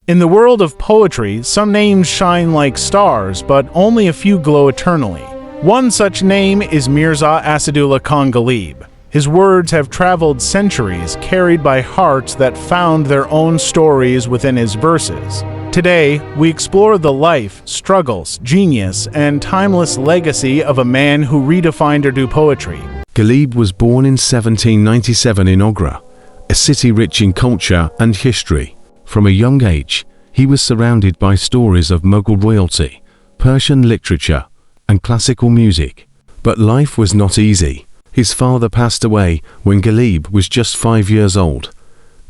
In the world of poetry, some names shine like stars, but only a few glow eternally. One such name is Mirza Asadullah Khan Ghalib. His words have traveled centuries, carried by hearts that found their own stories within his verses. Today, we explore the life, struggles, genius, and timeless legacy of a man who redefined Urdu poetry. Ghalib was born in 1797 in Agra, a city rich in culture and history. From a young age, he was surrounded by stories of Mughal royalty, Persian literature, and classical music. But life was not easy. His father passed away when Ghalib was just 5 years old,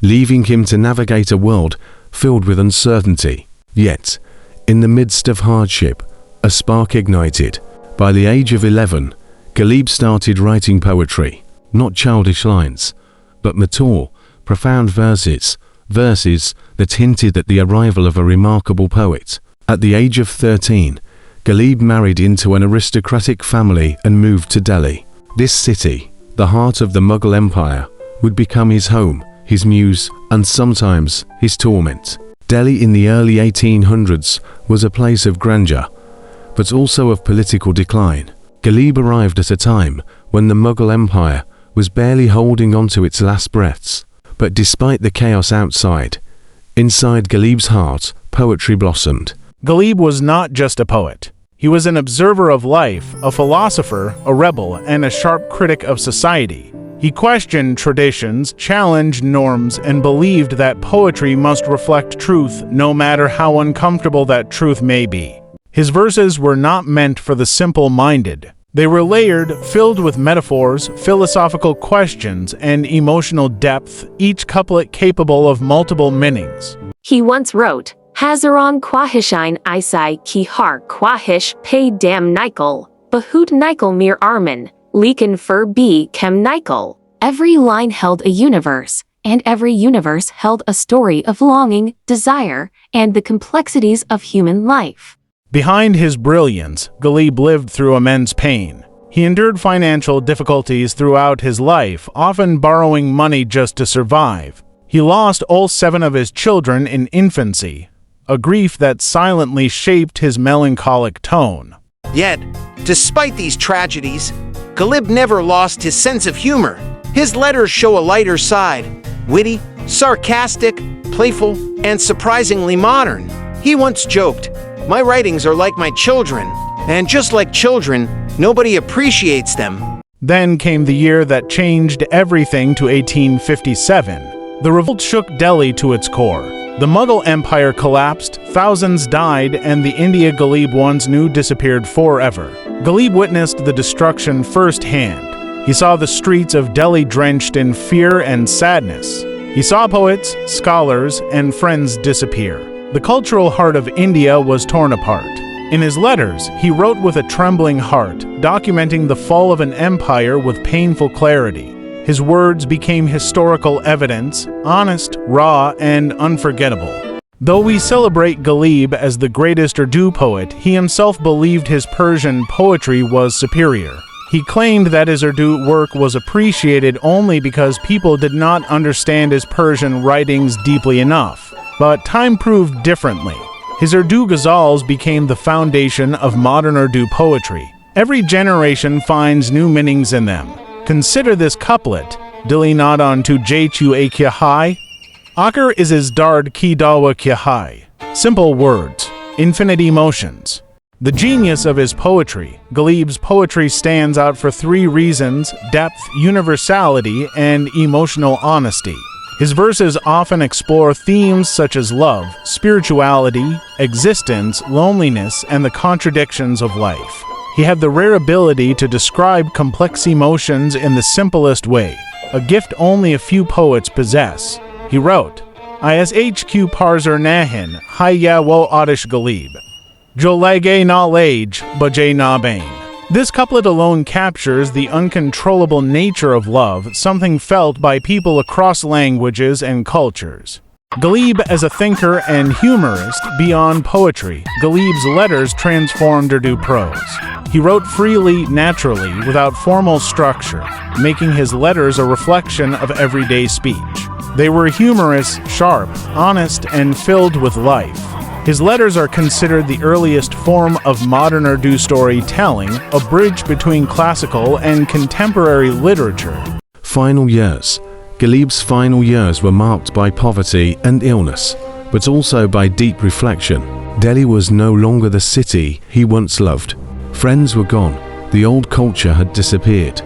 leaving him to navigate a world filled with uncertainty. Yet, in the midst of hardship, a spark ignited. By the age of 11, Ghalib started writing poetry, not childish lines, but mature, profound verses that hinted at the arrival of a remarkable poet. At the age of 13, Ghalib married into an aristocratic family and moved to Delhi. This city, the heart of the Mughal Empire, would become his home, his muse, and sometimes his torment. Delhi in the early 1800s was a place of grandeur, but also of political decline. Ghalib arrived at a time when the Mughal Empire was barely holding on to its last breaths. But despite the chaos outside, inside Ghalib's heart, poetry blossomed. Ghalib was not just a poet. He was an observer of life, a philosopher, a rebel, and a sharp critic of society. He questioned traditions, challenged norms, and believed that poetry must reflect truth, no matter how uncomfortable that truth may be. His verses were not meant for the simple-minded. They were layered, filled with metaphors, philosophical questions, and emotional depth, each couplet capable of multiple meanings. He once wrote, Hazaran Kwahishain Isai Ki Har Kwahish Pay Dam Nikel, Bahut Nikel Mir Arman, Leakin Fur B Kem Nikel. Every line held a universe, and every universe held a story of longing, desire, and the complexities of human life. Behind his brilliance, Ghalib lived through immense pain. He endured financial difficulties throughout his life, often borrowing money just to survive. He lost all 7 of his children in infancy, a grief that silently shaped his melancholic tone. Yet, despite these tragedies, Ghalib never lost his sense of humor. His letters show a lighter side, witty, sarcastic, playful, and surprisingly modern. He once joked, "My writings are like my children, and just like children, nobody appreciates them." Then came the year that changed everything to 1857. The revolt shook Delhi to its core. The Mughal Empire collapsed, thousands died, and the India Ghalib once knew disappeared forever. Ghalib witnessed the destruction firsthand. He saw the streets of Delhi drenched in fear and sadness. He saw poets, scholars, and friends disappear. The cultural heart of India was torn apart. In his letters, he wrote with a trembling heart, documenting the fall of an empire with painful clarity. His words became historical evidence, honest, raw, and unforgettable. Though we celebrate Ghalib as the greatest Urdu poet, he himself believed his Persian poetry was superior. He claimed that his Urdu work was appreciated only because people did not understand his Persian writings deeply enough. But time proved differently. His Urdu ghazals became the foundation of modern Urdu poetry. Every generation finds new meanings in them. Consider this couplet, Dili nadan tu jaichu a kya hai. Akar is his dard ki dawa kya hai. Simple words, infinite emotions. The genius of his poetry. Ghalib's poetry stands out for 3 reasons: depth, universality, and emotional honesty. His verses often explore themes such as love, spirituality, existence, loneliness, and the contradictions of life. He had the rare ability to describe complex emotions in the simplest way, a gift only a few poets possess. He wrote, "Ishq parzer nahin, hayya wo adish Ghalib. Jo lage na lage, baje na bain." This couplet alone captures the uncontrollable nature of love, something felt by people across languages and cultures. Ghalib as a thinker and humorist beyond poetry, Ghalib's letters transformed Urdu prose. He wrote freely, naturally, without formal structure, making his letters a reflection of everyday speech. They were humorous, sharp, honest, and filled with life. His letters are considered the earliest form of modern Urdu storytelling, a bridge between classical and contemporary literature. Final years. Ghalib's final years were marked by poverty and illness, but also by deep reflection. Delhi was no longer the city he once loved. Friends were gone, the old culture had disappeared,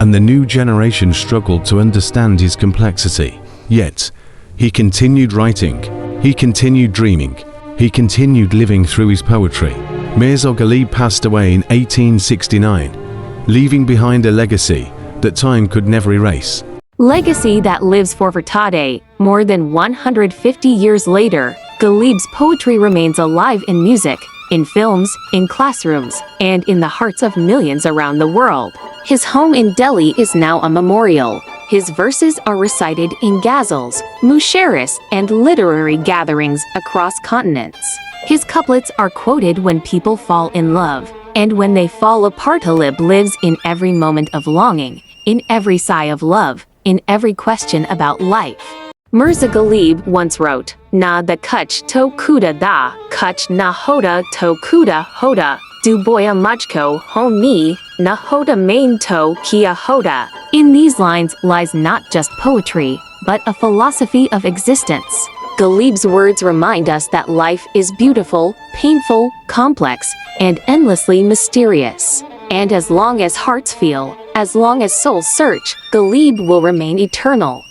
and the new generation struggled to understand his complexity. Yet, he continued writing, he continued dreaming, he continued living through his poetry. Mirza Ghalib passed away in 1869, leaving behind a legacy that time could never erase. Legacy that lives for today. More than 150 years later, Ghalib's poetry remains alive in music, in films, in classrooms, and in the hearts of millions around the world. His home in Delhi is now a memorial. His verses are recited in ghazals, musharis, and literary gatherings across continents. His couplets are quoted when people fall in love, and when they fall apart. Ghalib lives in every moment of longing, in every sigh of love, in every question about life. Mirza Ghalib once wrote, "Na da kuch to kuda da, kuch na hoda to kuda hoda, du boya mujhko honi, na hoda main to kia hoda." In these lines lies not just poetry, but a philosophy of existence. Ghalib's words remind us that life is beautiful, painful, complex, and endlessly mysterious. And as long as hearts feel, as long as souls search, Ghalib will remain eternal.